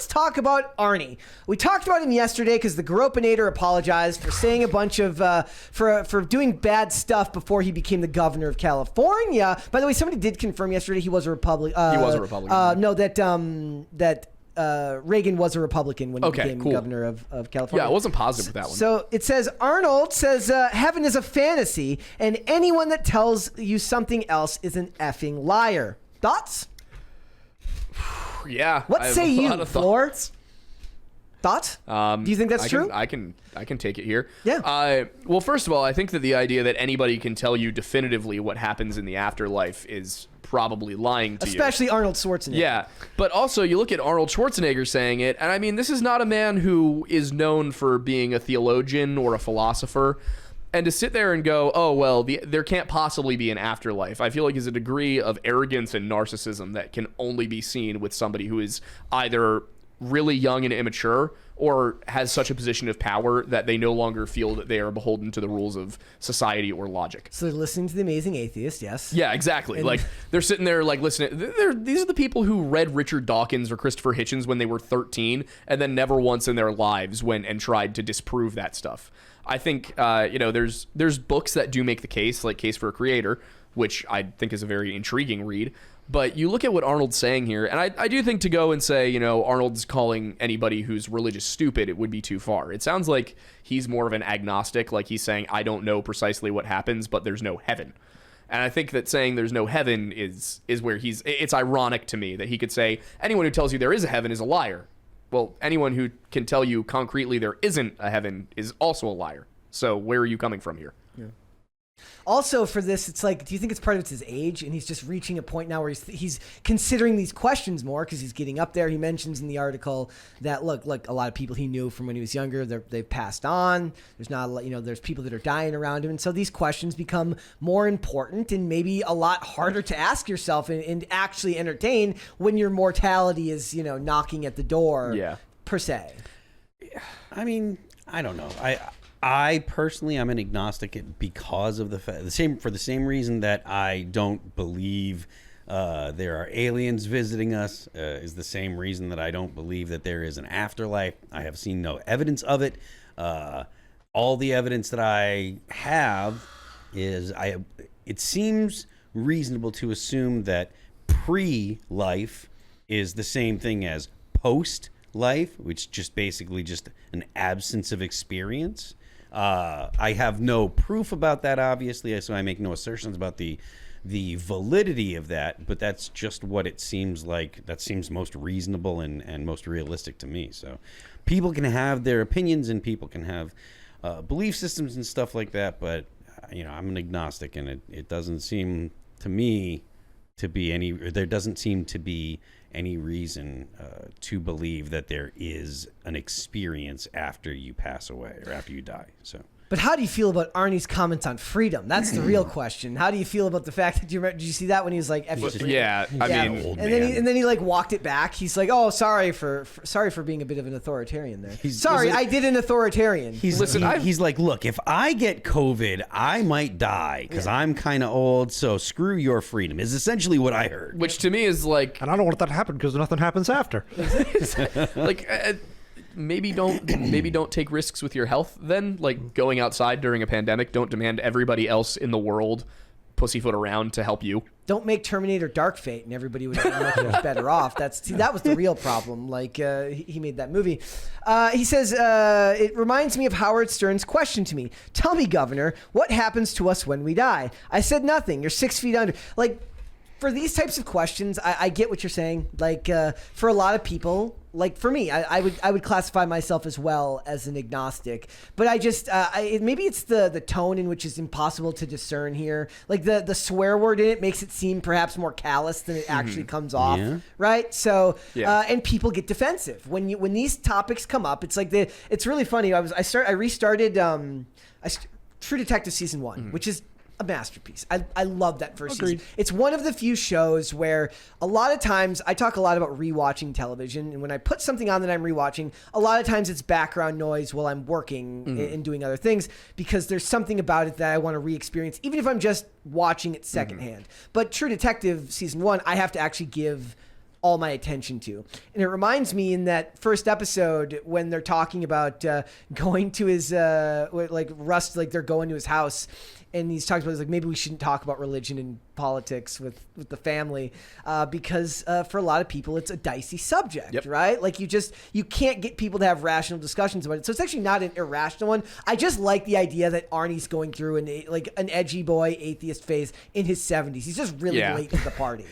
let's talk about Arnie. We talked about him yesterday because the Garopinator apologized for saying a bunch of for doing bad stuff before he became the governor of California. By the way, somebody did confirm yesterday he was a Republican. He was a Republican. No, that Reagan was a Republican when he became governor of California. Yeah, I wasn't positive with that one. So it says, Arnold says, heaven is a fantasy, and anyone that tells you something else is an effing liar. Thoughts? Yeah. What say you, Floor? Thoughts? Do you think that's true? I can take it here. Yeah. Well, first of all, I think that the idea that anybody can tell you definitively what happens in the afterlife is probably lying to you. Especially Arnold Schwarzenegger. Yeah. But also, you look at Arnold Schwarzenegger saying it, and I mean, this is not a man who is known for being a theologian or a philosopher. And to sit there and go, oh, well, there can't possibly be an afterlife, I feel like is a degree of arrogance and narcissism that can only be seen with somebody who is either really young and immature or has such a position of power that they no longer feel that they are beholden to the rules of society or logic. So they're listening to The Amazing Atheist, yes. Yeah, exactly. And like they're sitting there like listening. These are the people who read Richard Dawkins or Christopher Hitchens when they were 13 and then never once in their lives went and tried to disprove that stuff. I think, there's books that do make the case, like Case for a Creator, which I think is a very intriguing read. But you look at what Arnold's saying here, and I do think to go and say, Arnold's calling anybody who's religious stupid, it would be too far. It sounds like he's more of an agnostic, like he's saying, I don't know precisely what happens, but there's no heaven. And I think that saying there's no heaven is where it's ironic to me that he could say, anyone who tells you there is a heaven is a liar. Well, anyone who can tell you concretely there isn't a heaven is also a liar. So where are you coming from here? Yeah. Also, for this, it's like, do you think it's part of his age? And he's just reaching a point now where he's considering these questions more because he's getting up there. He mentions in the article that, look, a lot of people he knew from when he was younger, they've passed on. There's not a lot, there's people that are dying around him. And so these questions become more important and maybe a lot harder to ask yourself and actually entertain when your mortality is, knocking at the door, per se. I mean, I don't know. I personally, I'm an agnostic because of for the same reason that I don't believe there are aliens visiting us, is the same reason that I don't believe that there is an afterlife. I have seen no evidence of it. All the evidence that I have is it seems reasonable to assume that pre-life is the same thing as post-life, which just basically just an absence of experience. I have no proof about that, obviously, so I make no assertions about the validity of that, but that's just what it seems like. That seems most reasonable and most realistic to me. So people can have their opinions and people can have belief systems and stuff like that, but I'm an agnostic, and it doesn't seem to me to be there doesn't seem to be any reason to believe that there is an experience after you pass away or after you die. But how do you feel about Arnie's comments on freedom? That's the real question. How do you feel about the fact that did you see that when he was like, F yeah, I mean, and then he like walked it back. He's like, oh, sorry for being a bit of an authoritarian there. I did an authoritarian. He's like, look, if I get COVID, I might die because I'm kind of old. So screw your freedom is essentially what I heard. Which to me is like, and I don't want that to happen because nothing happens after. like. Maybe don't take risks with your health then, like going outside during a pandemic. Don't demand everybody else in the world pussyfoot around to help you. Don't make Terminator Dark Fate and everybody would be much better off. That was the real problem. Like he made that movie. He says, it reminds me of Howard Stern's question to me. Tell me, Governor, what happens to us when we die? I said nothing. You're 6 feet under. Like, for these types of questions, I get what you're saying. Like for a lot of people, like for me, I would classify myself as well as an agnostic. But I just maybe it's the tone in which is impossible to discern here. Like the swear word in it makes it seem perhaps more callous than it actually comes off, right? So and people get defensive when these topics come up. It's like it's really funny. I restarted True Detective season 1, which is a masterpiece. I love that first season. It's one of the few shows where a lot of times I talk a lot about rewatching television, and when I put something on that I'm rewatching, a lot of times it's background noise while I'm working and doing other things because there's something about it that I want to re-experience, even if I'm just watching it secondhand. But True Detective season 1, I have to actually give all my attention to. And it reminds me in that first episode when they're talking about going to his Rust, like they're going to his house, and he's talking about, like, maybe we shouldn't talk about religion and politics with the family because for a lot of people it's a dicey subject, right? Like you can't get people to have rational discussions about it. So it's actually not an irrational one. I just like the idea that Arnie's going through an edgy boy atheist phase in his 70s. He's just really late to the party.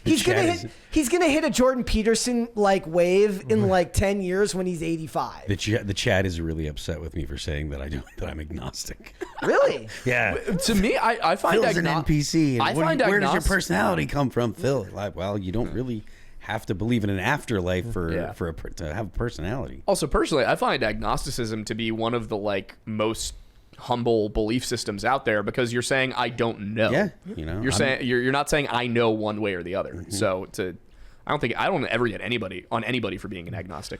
He's gonna hit a Jordan Peterson like wave in like 10 years when he's 85. The chat is really upset with me for saying that I'm agnostic. Really? Yeah. To me, I find Phil's an NPC. I find where does your personality come from, Phil? Like, well, you don't really have to believe in an afterlife to have a personality. Also, personally, I find agnosticism to be one of the like most humble belief systems out there, because you're saying I don't know. Yeah, you're not saying I know one way or the other. Mm-hmm. So I don't ever get anybody for being an agnostic.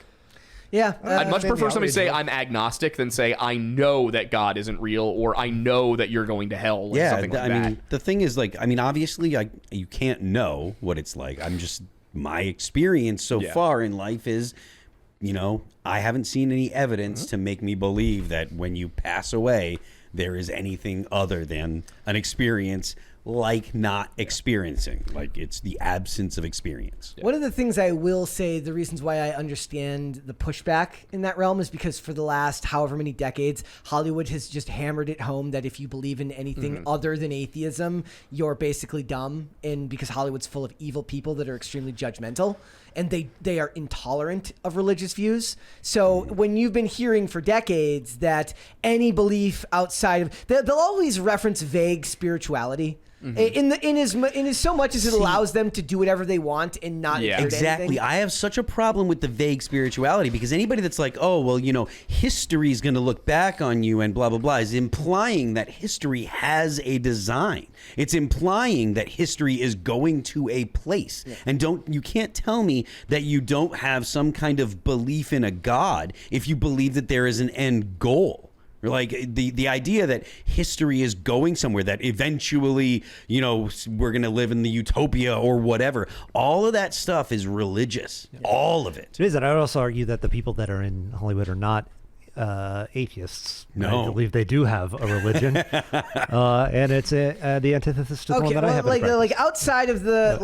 Yeah, I'd much prefer somebody say I'm agnostic than say I know that God isn't real or I know that you're going to hell. Like something like that. Mean, the thing is, like, I mean, obviously, you can't know what it's like. My experience so far in life is, I haven't seen any evidence to make me believe that when you pass away, there is anything other than an experience like not experiencing. Like, it's the absence of experience. One of the things I will say, the reasons why I understand the pushback in that realm is because for the last however many decades, Hollywood has just hammered it home that if you believe in anything other than atheism, you're basically dumb. And because Hollywood's full of evil people that are extremely judgmental, and they are intolerant of religious views. So when you've been hearing for decades that any belief outside of, they'll always reference vague spirituality. In as so much as it allows them to do whatever they want and not exactly. anything. I have such a problem with the vague spirituality, because anybody that's like, oh well, history is going to look back on you and blah blah blah, is implying that history has a design. It's implying that history is going to a place, and you can't tell me that you don't have some kind of belief in a God if you believe that there is an end goal. Like the idea that history is going somewhere, that eventually, we're going to live in the utopia or whatever. All of that stuff is religious. Yeah. All of it. It is, and I would also argue that the people that are in Hollywood are not atheists. No. I believe they do have a religion, and it's the antithesis to the one that I have. Like outside of the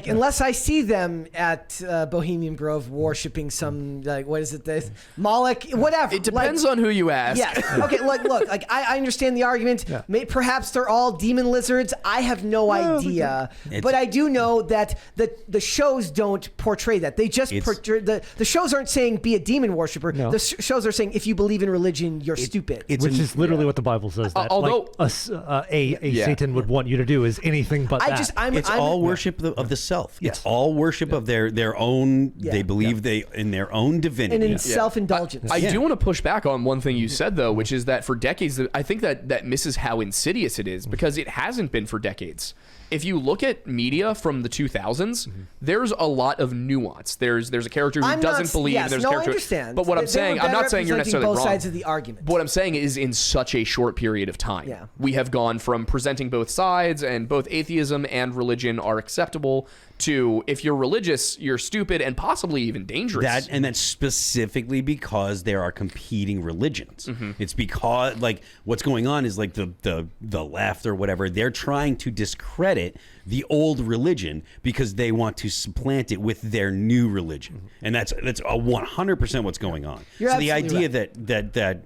unless I see them at Bohemian Grove worshiping some what is it, this Moloch, whatever. It depends on who you ask. Yes. Okay. Look. I understand the argument. Yeah. Perhaps they're all demon lizards. I have no idea, but I do know that the shows don't portray that. They just portray the shows aren't saying be a demon worshiper. No. The shows are saying if you believe in religion, you're stupid. Which is literally what the Bible says. That although a Satan would want you to do is anything but that. It's all worship of the self. Yes. It's all worship of their own. They believe in their own divinity and in self-indulgence. I do want to push back on one thing you said though, which is that for decades, I think that misses how insidious it is, because it hasn't been for decades. If you look at media from the 2000s, there's a lot of nuance. There's a character who doesn't believe. Yes, there's no, a character. I understand. But what I'm not saying you're necessarily both wrong. sides of the argument. What I'm saying is, in such a short period of time, we have gone from presenting both sides, and both atheism and religion are acceptable, to if you're religious, you're stupid and possibly even dangerous. That's specifically because there are competing religions. It's because what's going on is the left or whatever, they're trying to discredit the old religion because they want to supplant it with their new religion, and that's 100% what's going on. You're so the idea right.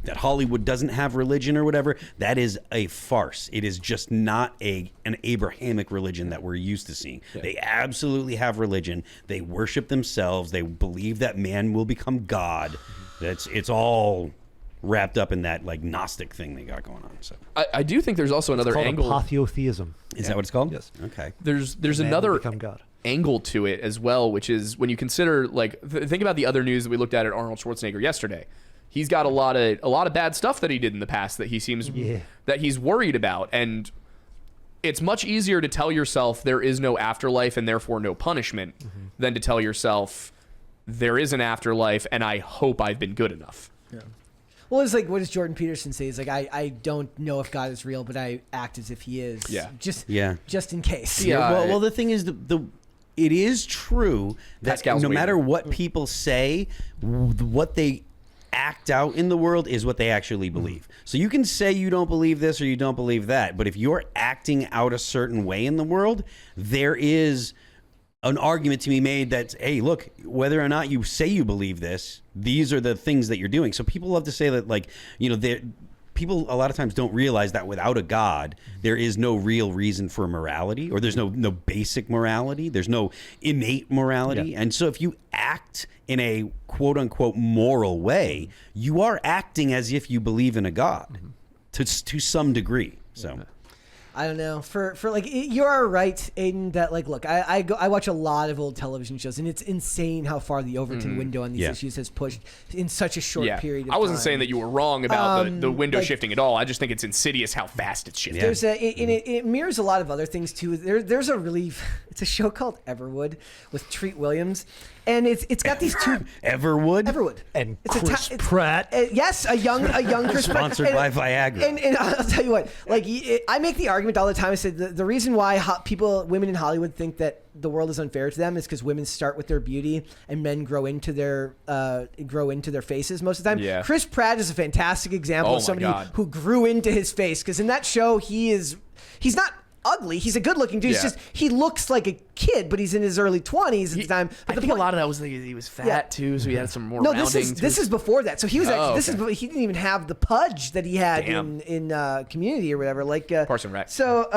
that Hollywood doesn't have religion or whatever, that is a farce. It is just not an Abrahamic religion that we're used to seeing. Yeah. They absolutely have religion. They worship themselves. They believe that man will become God. It's all wrapped up in that Gnostic thing they got going on. So I do think there's also another angle. Apotheotheism. Is that what it's called? Yes. Okay. There's another angle to it as well, which is when you consider think about the other news that we looked at Arnold Schwarzenegger yesterday. He's got a lot of bad stuff that he did in the past that he seems that he's worried about, and it's much easier to tell yourself there is no afterlife and therefore no punishment than to tell yourself there is an afterlife and I hope I've been good enough. Yeah. Well, it's like, what does Jordan Peterson say? He's like, I don't know if God is real, but I act as if he is. Yeah. Just in case. Yeah. Well, the thing is, it is true that Pascal's no matter waving. what people say, what they act out in the world is what they actually believe. So you can say you don't believe this or you don't believe that, but if you're acting out a certain way in the world, there is an argument to be made that, hey, look, whether or not you say you believe this, these are the things that you're doing. So people love to say that, like, people a lot of times don't realize that without a God, there is no real reason for morality, or there's no basic morality. There's no innate morality. Yeah. And so if you act in a quote unquote moral way, you are acting as if you believe in a God to some degree. So. I don't know. For like, you are right, Aiden, that like, look, I watch a lot of old television shows, and it's insane how far the Overton window on these issues has pushed in such a short period of time. I wasn't saying that you were wrong about the window like, shifting at all. I just think it's insidious how fast it's shifting. There's it mirrors a lot of other things too. There's it's a show called Everwood with Treat Williams, and it's got these two Everwood And It's Chris Pratt. Yes, a young Chris Pratt. sponsored by Viagra. And I'll tell you what, like, I make the argument all the time. I said the reason why women in Hollywood think that the world is unfair to them is because women start with their beauty and men grow into their faces most of the time. Yeah. Chris Pratt is a fantastic example of somebody who grew into his face, because in that show he's not ugly. He's a good-looking dude. It's just he looks like a kid, but he's in his early 20s at the time. But I think a lot of that was he was fat too, so he had some more rounding. This is before that. So he was actually he didn't even have the pudge that he had Damn. in Community or whatever. Like Parks and Rec. So,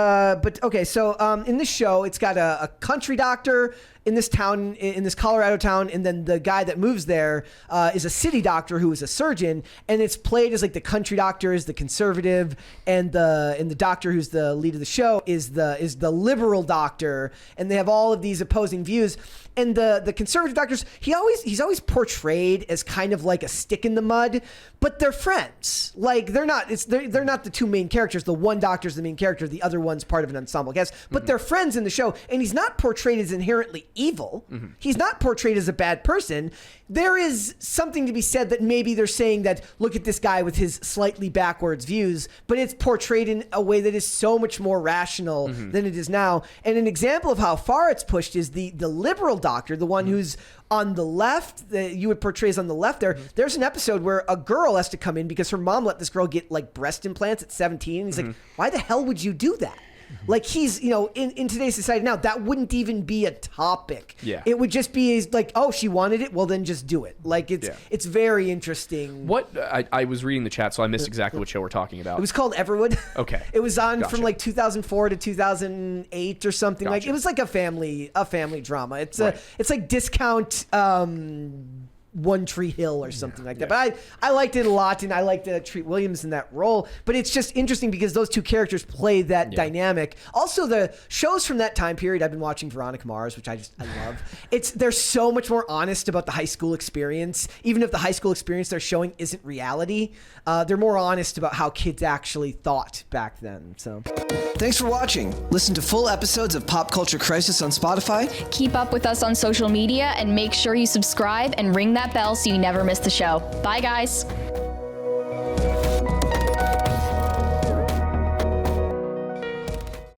in this show, it's got a country doctor in this town, in this Colorado town, and then the guy that moves there is a city doctor who is a surgeon, and it's played as like the country doctor is the conservative, and the doctor who's the lead of the show is the liberal doctor, and they have all of these opposing views. And the conservative doctors, he's always portrayed as kind of like a stick in the mud, but they're friends. Like they're not the two main characters. The one doctor's the main character, the other one's part of an ensemble cast, but they're friends in the show. And he's not portrayed as inherently evil. He's not portrayed as a bad person. There is something to be said that maybe they're saying that, look at this guy with his slightly backwards views, but it's portrayed in a way that is so much more rational than it is now. And an example of how far it's pushed is the liberal doctor, the one who's on the left, that you would portray as on the left there. There's an episode where a girl has to come in because her mom let this girl get like breast implants at 17. And he's like, why the hell would you do that? Like he's, in today's society now, that wouldn't even be a topic. Yeah. It would just be like, oh, she wanted it. Well, then just do it. Like it's very interesting. What I was reading the chat, so I missed exactly what show we're talking about. It was called Everwood. Okay. It was on Gotcha. from like 2004 to 2008 or something. Like Gotcha. it was like a family drama. It's Right. it's like discount One Tree Hill or something like that. But I liked it a lot, and I liked Treat Williams in that role. But it's just interesting because those two characters play that dynamic. Also, the shows from that time period, I've been watching Veronica Mars, which I love. They're so much more honest about the high school experience. Even if the high school experience they're showing isn't reality, they're more honest about how kids actually thought back then. So, thanks for watching. Listen to full episodes of Pop Culture Crisis on Spotify. Keep up with us on social media and make sure you subscribe and ring that bell so you never miss the show. Bye, guys.